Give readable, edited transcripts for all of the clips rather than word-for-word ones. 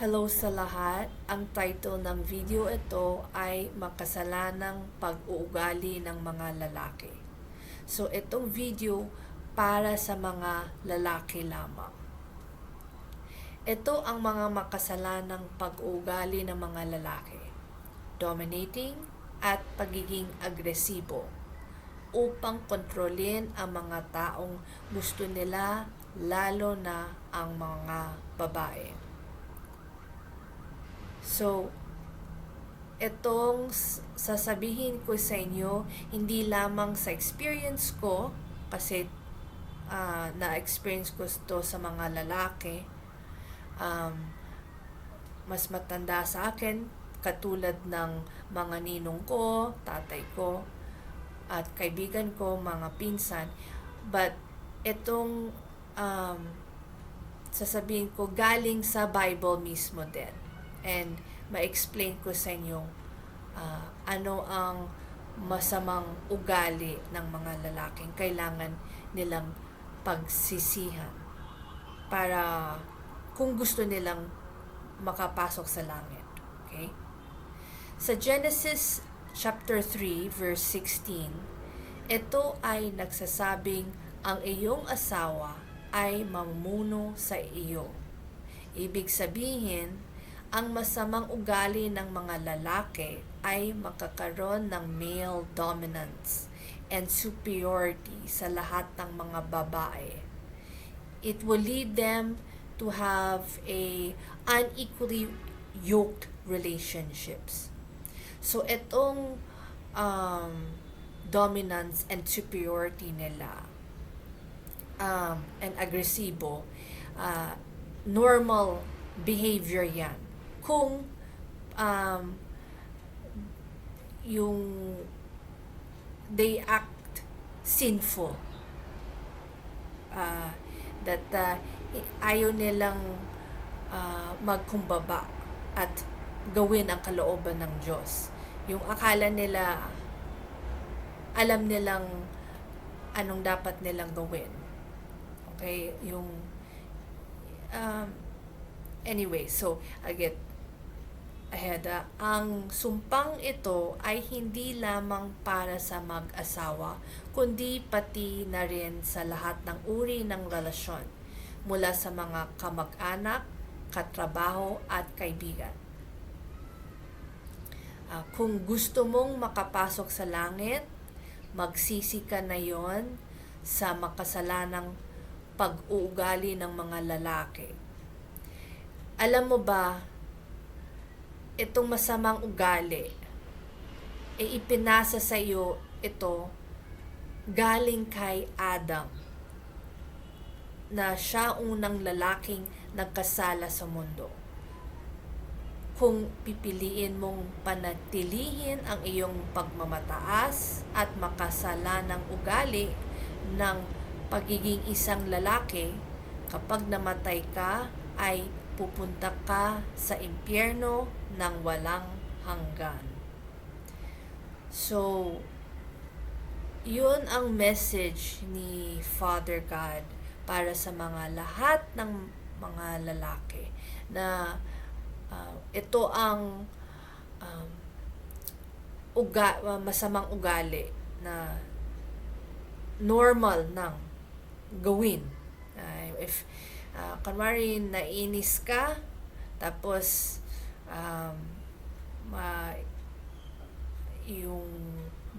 Hello sa lahat. Ang title ng video ito ay Makasalanang Pag-uugali ng Mga Lalaki. So, itong video para sa mga lalaki lamang. Ito ang mga makasalanang pag-uugali ng mga lalaki. Dominating at pagiging agresibo upang kontrolin ang mga taong gusto nila, lalo na ang mga babae. So, itong sasabihin ko sa inyo, hindi lamang sa experience ko, kasi na-experience ko ito sa mga lalaki, mas matanda sa akin, katulad ng mga ninong ko, tatay ko, at kaibigan ko, mga pinsan. But, itong sasabihin ko, galing sa Bible mismo din. And ma-explain ko sa inyo ano ang masamang ugali ng mga lalaking kailangan nilang pagsisihan para kung gusto nilang makapasok sa langit. Okay? Sa Genesis chapter 3 verse 16, ito ay nagsasabing ang iyong asawa ay mamumuno sa iyo. Ibig sabihin, ang masamang ugali ng mga lalaki ay makakaroon ng male dominance and superiority sa lahat ng mga babae. It will lead them to have a unequally yoked relationships. So, itong dominance and superiority nila and agresibo, normal behavior yan. Kung yung they act sinful, that ayaw nilang magkumbaba at gawin ang kalooban ng Diyos. Yung akala nila, alam nilang anong dapat nilang gawin. Okay? Yung anyway, so I get ahead. Ang sumpang ito ay hindi lamang para sa mag-asawa, kundi pati na rin sa lahat ng uri ng relasyon, mula sa mga kamag-anak, katrabaho at kaibigan. Kung gusto mong makapasok sa langit, magsisi ka na yon sa makasalanang pag-uugali ng mga lalaki. Alam mo ba, itong masamang ugali, ipinasa sa iyo ito galing kay Adam, na siya unang lalaking nagkasala sa mundo. Kung pipiliin mong panatilihin ang iyong pagmamataas at makasalanang ugali ng pagiging isang lalaki, kapag namatay ka, ay pupunta ka sa impyerno ng walang hanggan. So, yun ang message ni Father God para sa mga lahat ng mga lalaki, na ito ang masamang ugali na normal nang gawin. If kunwari nainis ka, tapos yung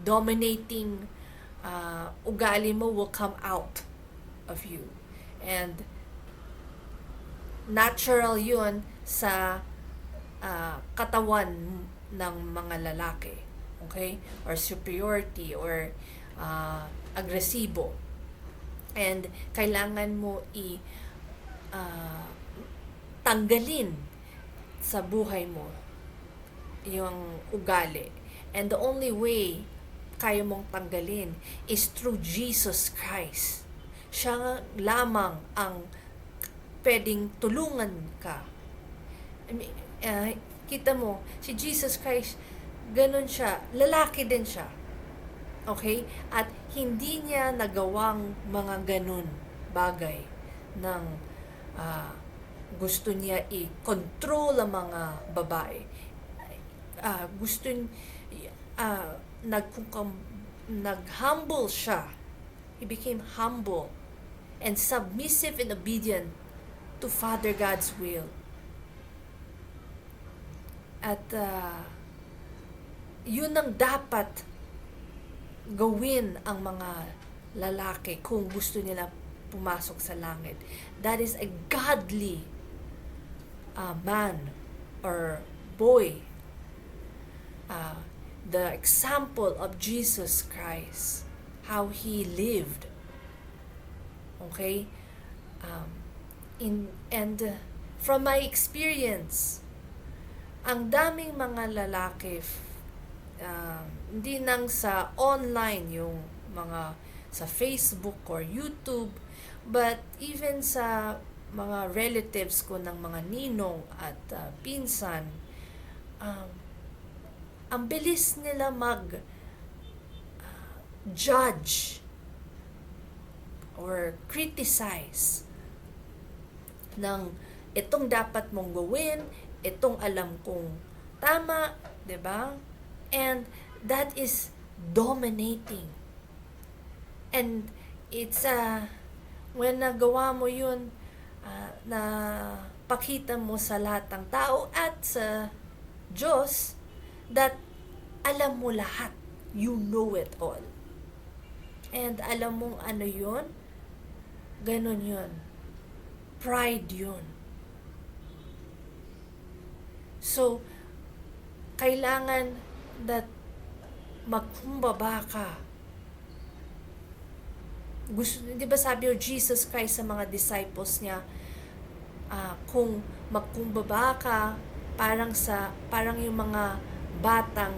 dominating ugali mo will come out of you, and natural yun sa katawan ng mga lalaki, okay, or superiority or agresibo, and kailangan mo tanggalin sa buhay mo yung ugali. And the only way kaya mong tanggalin is through Jesus Christ. Siya lamang ang pwedeng tulungan ka. Kita mo, si Jesus Christ, ganun siya, lalaki din siya. Okay? At hindi niya nagawang mga ganun bagay ng gusto niya i-control ang mga babae. Gusto nag-humble siya. He became humble and submissive and obedient to Father God's will. At yun ang dapat gawin ang mga lalaki kung gusto nila pumasok sa langit. That is a godly man or boy. The example of Jesus Christ, how he lived. Okay? From my experience, ang daming mga lalaki, hindi nang sa online, yung mga sa Facebook or YouTube, but even sa mga relatives ko ng mga ninong at pinsan, ang bilis nila judge or criticize ng itong dapat mong gawin, itong alam kong tama, 'di ba? And that is dominating. And it's when nagawa mo 'yun, na pakita mo sa lahat ng tao at sa Diyos that alam mo lahat. You know it all. And alam mong ano yun? Ganon yun. Pride yun. So, kailangan that magkumbaba ka. Di ba sabi o Jesus Christ sa mga disciples niya, kung magkumbaba ka, parang yung mga batang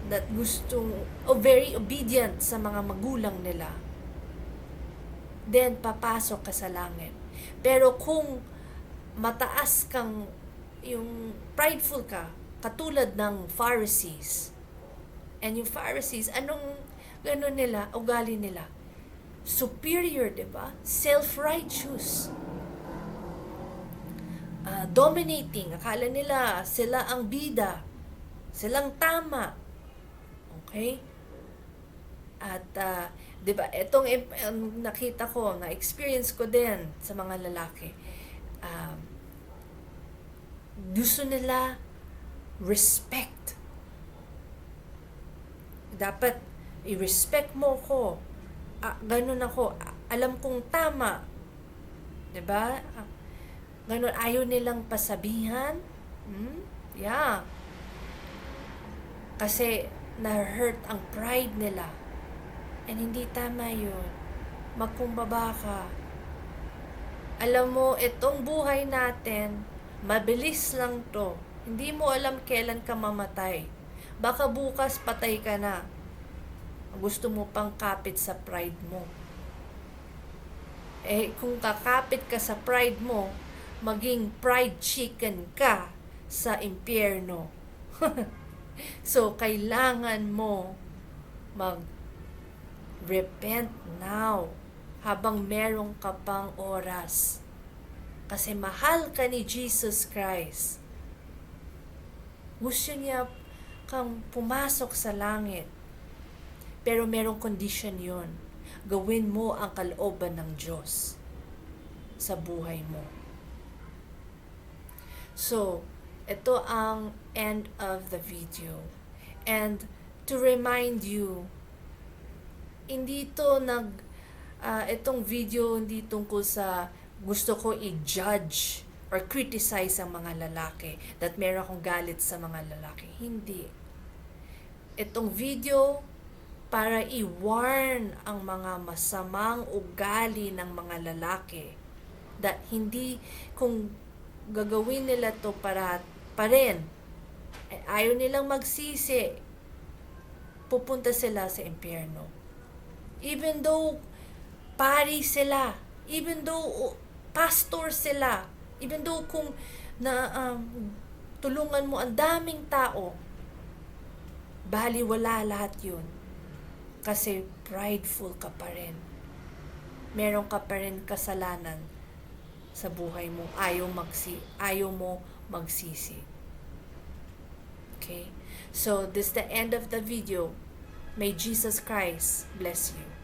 that very obedient sa mga magulang nila, then papasok ka sa langit. Pero kung mataas kang, yung prideful ka, katulad ng Pharisees, and yung Pharisees, anong gano'n nila, ugali nila? Superior, diba? Self-righteous. Dominating. Akala nila sila ang bida. Silang tama. Okay? At, diba, itong nakita ko, na-experience ko din sa mga lalaki. Gusto nila respect. Dapat i-respect mo ko. Ganun ako. Alam kong tama. Diba? Ganun, ayaw nilang pasabihan. Yeah. Kasi na-hurt ang pride nila. And hindi tama yun. Magkumbaba ka. Alam mo, itong buhay natin, mabilis lang to. Hindi mo alam kailan ka mamatay. Baka bukas patay ka na. Gusto mo pang kapit sa pride mo. Kung kakapit ka sa pride mo, maging fried chicken ka sa impyerno. So, kailangan mo mag-repent now habang meron ka pang oras. Kasi mahal ka ni Jesus Christ. Gusto niya kang pumasok sa langit. Pero merong condition yon. Gawin mo ang kalooban ng Diyos sa buhay mo. So, ito ang end of the video. And to remind you, hindi ito itong video hindi tungkol sa gusto ko i-judge or criticize ang mga lalaki, that meron akong galit sa mga lalaki. Hindi. Itong video para i-warn ang mga masamang ugali ng mga lalaki, that hindi, kung gagawin nila to pa rin, ayaw nilang magsisi, pupunta sila sa impyerno. Even though pari sila, even though pastor sila, even though kung tulungan mo ang daming tao, baliwala lahat yun. Kasi prideful ka pa rin. Meron ka pa rin kasalanan sa buhay mo, ayaw mo magsisi. Okay? So, this is the end of the video. May Jesus Christ bless you.